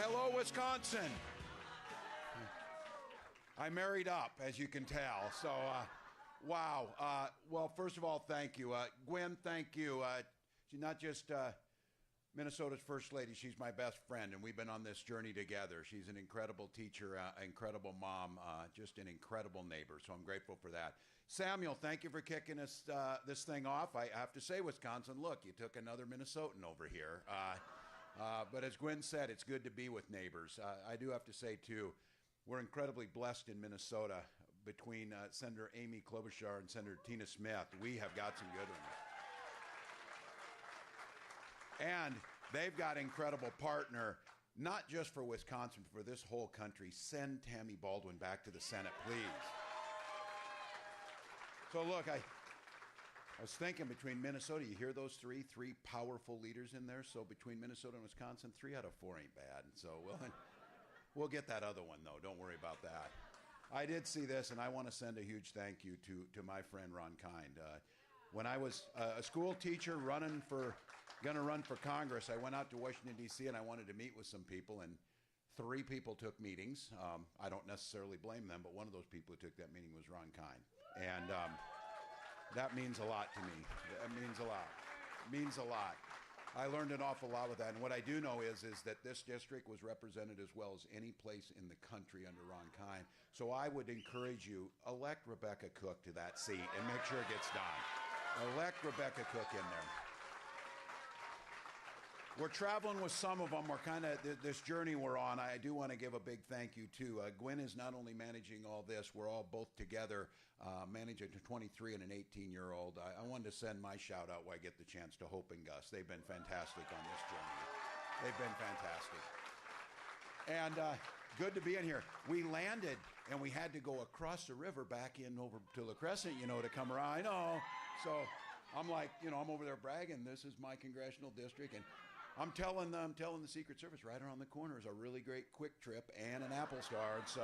Hello, Wisconsin. I married up, as you can tell. So, wow. Well, first of all, thank you. Gwen, thank you. She's not just Minnesota's first lady, she's my best friend, and we've been on this journey together. She's an incredible teacher, incredible mom, just an incredible neighbor, so I'm grateful for that. Samuel, thank you for kicking us this thing off. I have to say, Wisconsin, look, you took another Minnesotan over here. But as Gwen said, it's good to be with neighbors. I do have to say, too, we're incredibly blessed in Minnesota between Senator Amy Klobuchar and Senator Tina Smith. We have got some good ones. And they've got an incredible partner, not just for Wisconsin, but for this whole country. Send Tammy Baldwin back to the Senate, please. So look, I was thinking between Minnesota, you hear those three powerful leaders in there. So between Minnesota and Wisconsin, 3 out of 4 ain't bad. So we'll get that other one, though. Don't worry about that. I did see this, and I want to send a huge thank you to my friend Ron Kind. When I was a school teacher going to run for Congress, I went out to Washington, D.C., and I wanted to meet with some people, and 3 people took meetings. I don't necessarily blame them, but one of those people who took that meeting was Ron Kind. And that means a lot to me. That means a lot. It means a lot. I learned an awful lot with that. And what I do know is that this district was represented as well as any place in the country under Ron Kind. So I would encourage you, elect Rebecca Cook to that seat and make sure it gets done. Elect Rebecca Cook in there. We're traveling with some of them. We're kind of, this journey we're on, I do want to give a big thank you to. Gwen is not only managing all this, we're all both together managing a 23 and an 18-year-old. I wanted to send my shout out while I get the chance to Hope and Gus. They've been fantastic on this journey. They've been fantastic. And good to be in here. We landed and we had to go across the river back in over to La Crescent, to come around. I know. So I'm like, I'm over there bragging, this is my congressional district. And I'm telling the Secret Service right around the corner is a really great Quick Trip and an Apple Store. And so,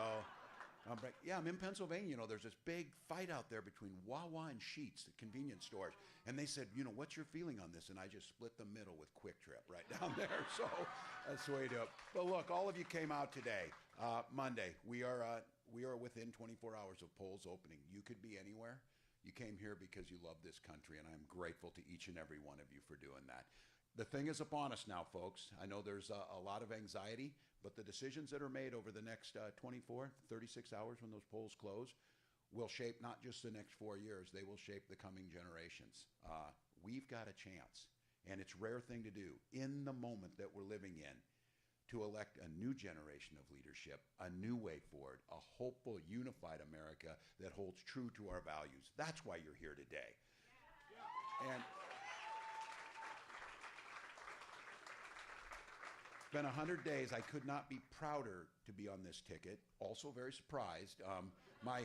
I'm in Pennsylvania. There's this big fight out there between Wawa and Sheetz, the convenience stores. And they said, what's your feeling on this? And I just split the middle with Quick Trip right down there. So that's the way to do it. But look, all of you came out today, Monday. We are within 24 hours of polls opening. You could be anywhere. You came here because you love this country, and I'm grateful to each and every one of you for doing that. The thing is upon us now, folks. I know there's a lot of anxiety, but the decisions that are made over the next 24, 36 hours when those polls close will shape not just the next 4 years, they will shape the coming generations. We've got a chance, and it's a rare thing to do in the moment that we're living in to elect a new generation of leadership, a new way forward, a hopeful, unified America that holds true to our values. That's why you're here today. And it's been 100 days. I could not be prouder to be on this ticket. Also very surprised. My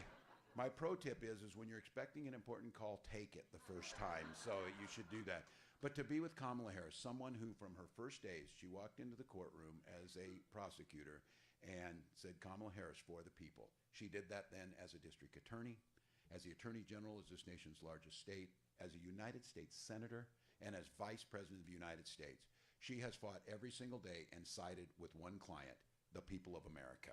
pro tip is when you're expecting an important call, take it the first time. So you should do that. But to be with Kamala Harris, someone who from her first days, she walked into the courtroom as a prosecutor and said, Kamala Harris for the people. She did that then as a district attorney, as the attorney general of this nation's largest state, as a United States senator, and as vice president of the United States. She has fought every single day and sided with one client, the people of America.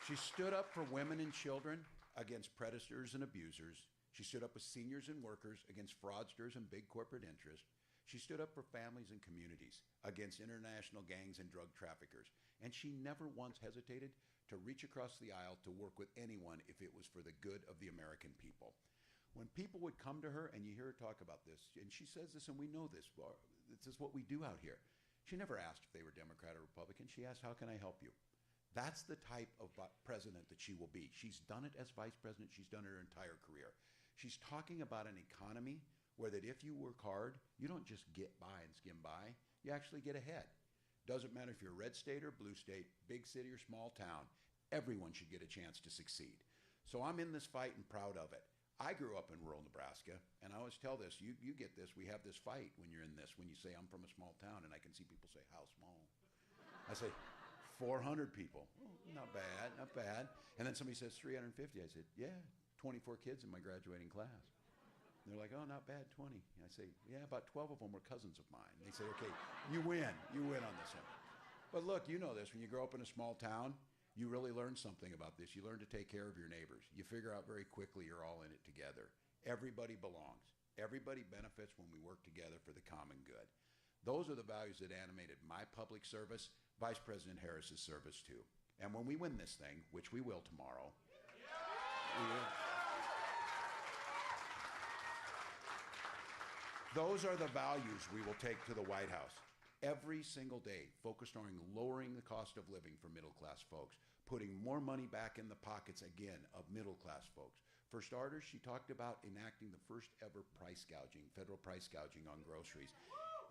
She stood up for women and children against predators and abusers. She stood up with seniors and workers against fraudsters and big corporate interests. She stood up for families and communities against international gangs and drug traffickers. And she never once hesitated to reach across the aisle to work with anyone if it was for the good of the American people. When people would come to her, and you hear her talk about this, and she says this, and we know this is what we do out here. She never asked if they were Democrat or Republican. She asked, how can I help you? That's the type of president that she will be. She's done it as vice president. She's done it her entire career. She's talking about an economy where that if you work hard, you don't just get by and skim by. You actually get ahead. Doesn't matter if you're a red state or blue state, big city or small town. Everyone should get a chance to succeed. So I'm in this fight and proud of it. I grew up in rural Nebraska, and I always tell this, you get this, we have this fight when you're in this, when you say I'm from a small town, and I can see people say, how small? I say, 400 people. Oh, not bad, not bad. And then somebody says 350. I said, yeah, 24 kids in my graduating class. And they're like, oh, not bad, 20. I say, yeah, about 12 of them were cousins of mine. They say, okay, you win on this one. But look, you know this, when you grow up in a small town, you really learn something about this. You learn to take care of your neighbors. You figure out very quickly you're all in it together. Everybody belongs. Everybody benefits when we work together for the common good. Those are the values that animated my public service, Vice President Harris's service too. And when we win this thing, which we will tomorrow, we will. Those are the values we will take to the White House every single day, focused on lowering the cost of living for middle-class folks, putting more money back in the pockets, again, of middle-class folks. For starters, she talked about enacting the first ever price gouging, federal price gouging on groceries.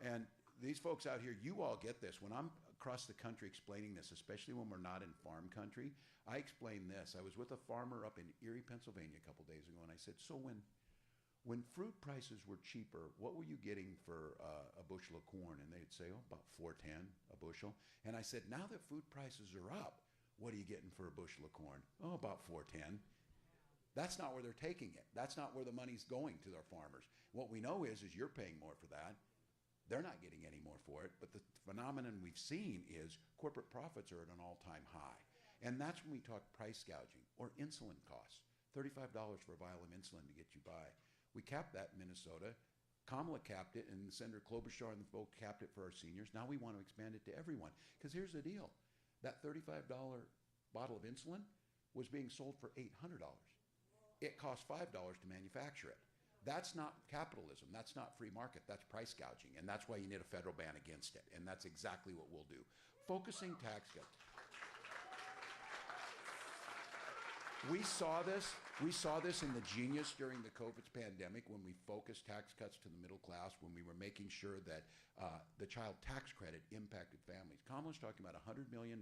And these folks out here, you all get this. When I'm across the country explaining this, especially when we're not in farm country, I explain this. I was with a farmer up in Erie, Pennsylvania a couple days ago, and I said, so when fruit prices were cheaper, what were you getting for a bushel of corn? And they'd say, oh, about $4.10 a bushel. And I said, now that food prices are up, what are you getting for a bushel of corn? Oh, about $4.10. That's not where they're taking it. That's not where the money's going to their farmers. What we know is you're paying more for that. They're not getting any more for it. But the phenomenon we've seen is corporate profits are at an all-time high. And that's when we talk price gouging or insulin costs. $35 for a vial of insulin to get you by. We capped that in Minnesota. Kamala capped it, and Senator Klobuchar and the vote capped it for our seniors. Now we want to expand it to everyone. Because here's the deal. That $35 bottle of insulin was being sold for $800. It cost $5 to manufacture it. That's not capitalism. That's not free market. That's price gouging. And that's why you need a federal ban against it. And that's exactly what we'll do. Focusing tax cuts. We saw this in the genius during the COVID pandemic when we focused tax cuts to the middle class, when we were making sure that the child tax credit impacted families. Kamala's talking about $100 million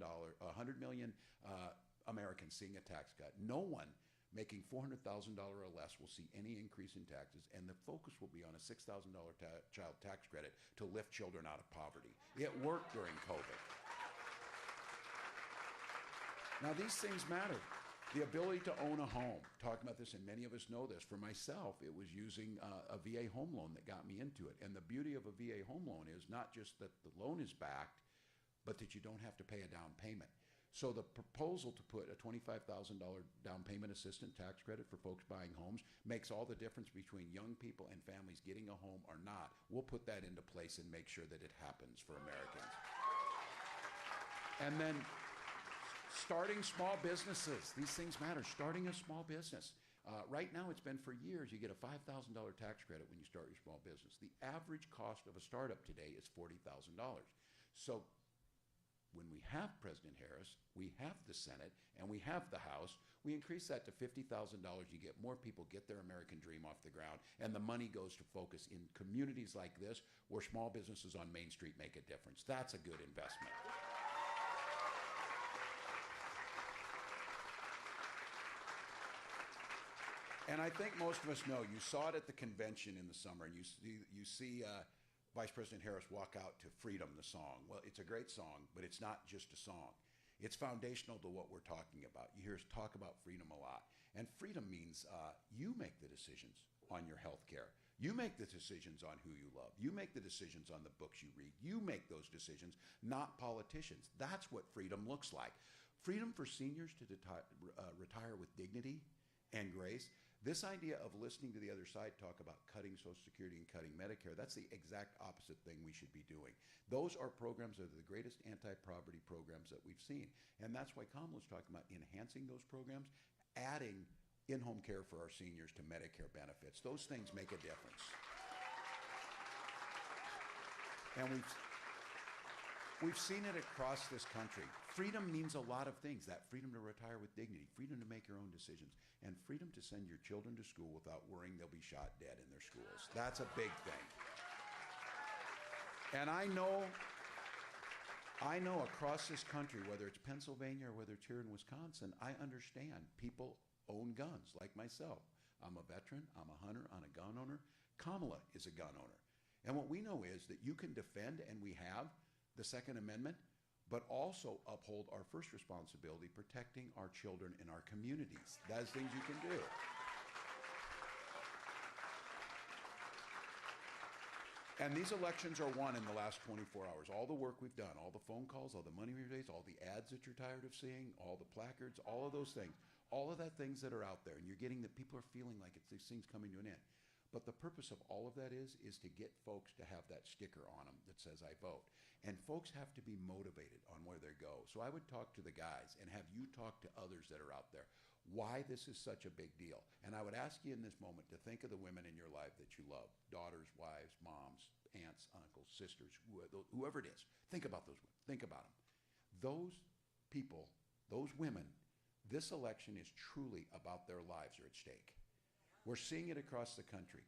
Americans seeing a tax cut. No one making $400,000 or less will see any increase in taxes, and the focus will be on a $6,000 child tax credit to lift children out of poverty. It worked during COVID. Now, these things matter. The ability to own a home, talking about this, and many of us know this. For myself, it was using a VA home loan that got me into it. And the beauty of a VA home loan is not just that the loan is backed, but that you don't have to pay a down payment. So the proposal to put a $25,000 down payment assistance tax credit for folks buying homes makes all the difference between young people and families getting a home or not. We'll put that into place and make sure that it happens for Americans. And then starting small businesses. These things matter. Starting a small business. Right now, it's been for years, you get a $5,000 tax credit when you start your small business. The average cost of a startup today is $40,000. So when we have President Harris, we have the Senate, and we have the House, we increase that to $50,000. You get more people get their American dream off the ground, and the money goes to focus in communities like this where small businesses on Main Street make a difference. That's a good investment. And I think most of us know, you saw it at the convention in the summer, and you see Vice President Harris walk out to Freedom, the song. Well, it's a great song, but it's not just a song. It's foundational to what we're talking about. You hear us talk about freedom a lot. And freedom means you make the decisions on your health care. You make the decisions on who you love. You make the decisions on the books you read. You make those decisions, not politicians. That's what freedom looks like. Freedom for seniors to retire with dignity and grace. This idea of listening to the other side talk about cutting Social Security and cutting Medicare, that's the exact opposite thing we should be doing. Those are programs that are the greatest anti-poverty programs that we've seen. And that's why Kamala's talking about enhancing those programs, adding in-home care for our seniors to Medicare benefits. Those things make a difference. And we've seen it across this country. Freedom means a lot of things. That freedom to retire with dignity, freedom to make your own decisions, and freedom to send your children to school without worrying they'll be shot dead in their schools. That's a big thing. And I know across this country, whether it's Pennsylvania or whether it's here in Wisconsin, I understand people own guns, like myself. I'm a veteran, I'm a hunter, I'm a gun owner. Kamala is a gun owner. And what we know is that you can defend, and we have, the Second Amendment, but also uphold our first responsibility, protecting our children in our communities. That's things you can do. And these elections are won in the last 24 hours. All the work we've done, all the phone calls, all the money we've raised, all the ads that you're tired of seeing, all the placards, all of those things, all of that things that are out there, and you're getting that people are feeling like it's these things coming to an end. But the purpose of all of that is to get folks to have that sticker on them that says, I vote. And folks have to be motivated on where they go. So I would talk to the guys and have you talk to others that are out there why this is such a big deal. And I would ask you in this moment to think of the women in your life that you love, daughters, wives, moms, aunts, uncles, sisters, whoever it is. Think about those women. Think about them. Those people, those women, this election is truly about their lives are at stake. We're seeing it across the country.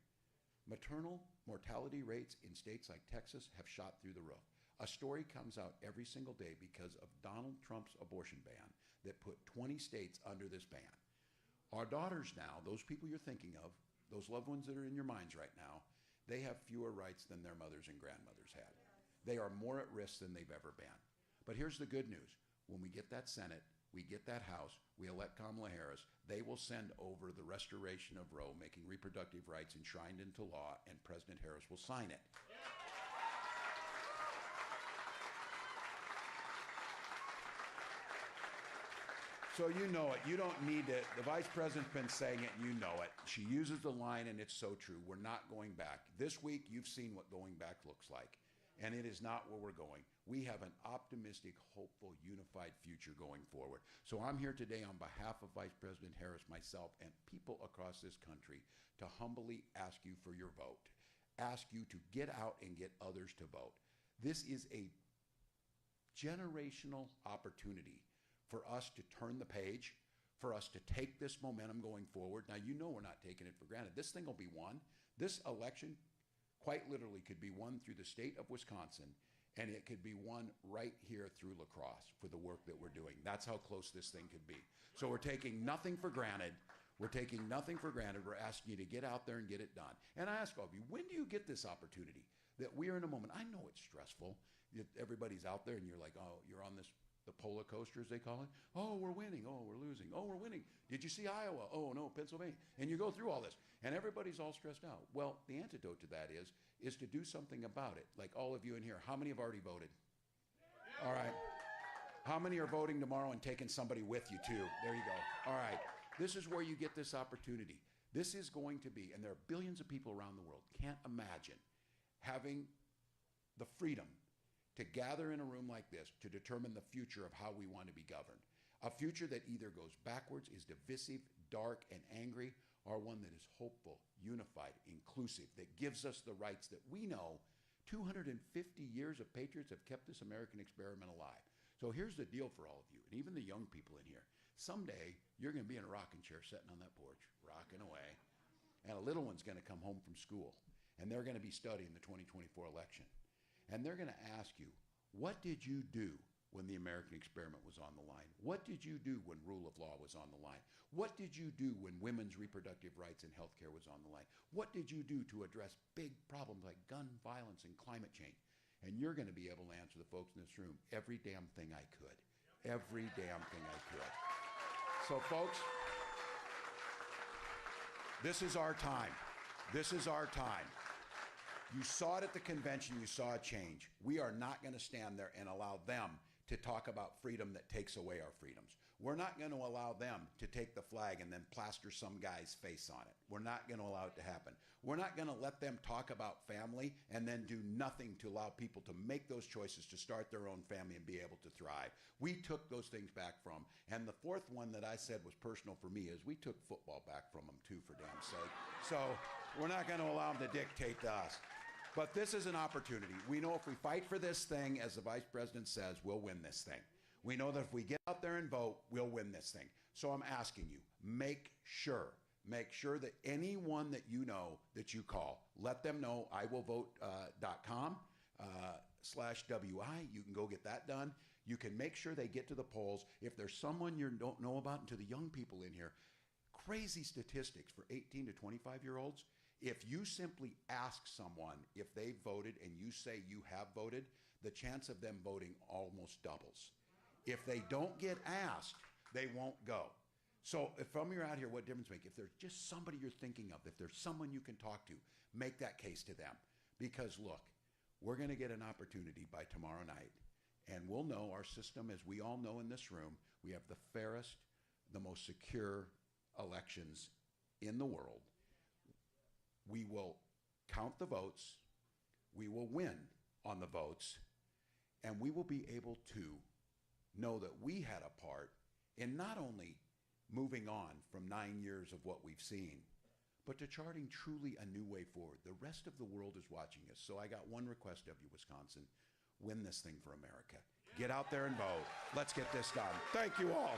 Maternal mortality rates in states like Texas have shot through the roof. A story comes out every single day because of Donald Trump's abortion ban that put 20 states under this ban. Our daughters now, those people you're thinking of, those loved ones that are in your minds right now, they have fewer rights than their mothers and grandmothers had. They are more at risk than they've ever been. But here's the good news. When we get that Senate, we get that House, we elect Kamala Harris, they will send over the restoration of Roe, making reproductive rights enshrined into law, and President Harris will sign it. So you know it. You don't need to. The vice president's been saying it, and you know it. She uses the line, and it's so true. We're not going back. This week, you've seen what going back looks like, and it is not where we're going. We have an optimistic, hopeful, unified future going forward. So I'm here today on behalf of Vice President Harris, myself, and people across this country to humbly ask you for your vote, ask you to get out and get others to vote. This is a generational opportunity for us to turn the page, for us to take this momentum going forward. Now, you know we're not taking it for granted. This thing will be won. This election quite literally could be won through the state of Wisconsin, and it could be won right here through La Crosse for the work that we're doing. That's how close this thing could be. So we're taking nothing for granted. We're taking nothing for granted. We're asking you to get out there and get it done. And I ask all of you, when do you get this opportunity? That we are in a moment. I know it's stressful. Everybody's out there and you're like, oh, you're on this the polar coaster, as they call it. Oh, we're winning. Oh, we're losing. Oh, we're winning. Did you see Iowa? Oh, no, Pennsylvania. And you go through all this, and everybody's all stressed out. Well, the antidote to that is to do something about it. Like all of you in here, how many have already voted? All right. How many are voting tomorrow and taking somebody with you, too? There you go. All right. This is where you get this opportunity. This is going to be, and there are billions of people around the world, can't imagine having the freedom to gather in a room like this to determine the future of how we want to be governed. A future that either goes backwards, is divisive, dark, and angry, or one that is hopeful, unified, inclusive, that gives us the rights that we know 250 years of patriots have kept this American experiment alive. So here's the deal for all of you, and even the young people in here. Someday, you're going to be in a rocking chair sitting on that porch, rocking away, and a little one's going to come home from school, and they're going to be studying the 2024 election. And they're going to ask you, what did you do when the American experiment was on the line? What did you do when rule of law was on the line? What did you do when women's reproductive rights and health care was on the line? What did you do to address big problems like gun violence and climate change? And you're going to be able to answer the folks in this room, every damn thing I could. Every damn thing I could. So folks, this is our time. This is our time. You saw it at the convention, you saw a change. We are not going to stand there and allow them to talk about freedom that takes away our freedoms. We're not going to allow them to take the flag and then plaster some guy's face on it. We're not going to allow it to happen. We're not going to let them talk about family and then do nothing to allow people to make those choices to start their own family and be able to thrive. We took those things back from. And the fourth one that I said was personal for me is we took football back from them too, for damn sake. So we're not going to allow them to dictate to us. But this is an opportunity. We know if we fight for this thing, as the vice president says, we'll win this thing. We know that if we get out there and vote, we'll win this thing. So I'm asking you, make sure that anyone that you know that you call, let them know iwillvote.com /WI. You can go get that done. You can make sure they get to the polls. If there's someone you don't know about, and to the young people in here, crazy statistics for 18 to 25-year-olds. If you simply ask someone if they voted and you say you have voted, the chance of them voting almost doubles. If they don't get asked, they won't go. So if from you're out here, what difference make? If there's just somebody you're thinking of, if there's someone you can talk to, make that case to them. Because look, we're going to get an opportunity by tomorrow night, and we'll know our system, as we all know in this room, we have the fairest, the most secure elections in the world. We will count the votes, we will win on the votes, and we will be able to know that we had a part in not only moving on from 9 years of what we've seen, but to charting truly a new way forward. The rest of the world is watching us. So I got one request of you, Wisconsin. Win this thing for America. Get out there and vote. Let's get this done. Thank you all.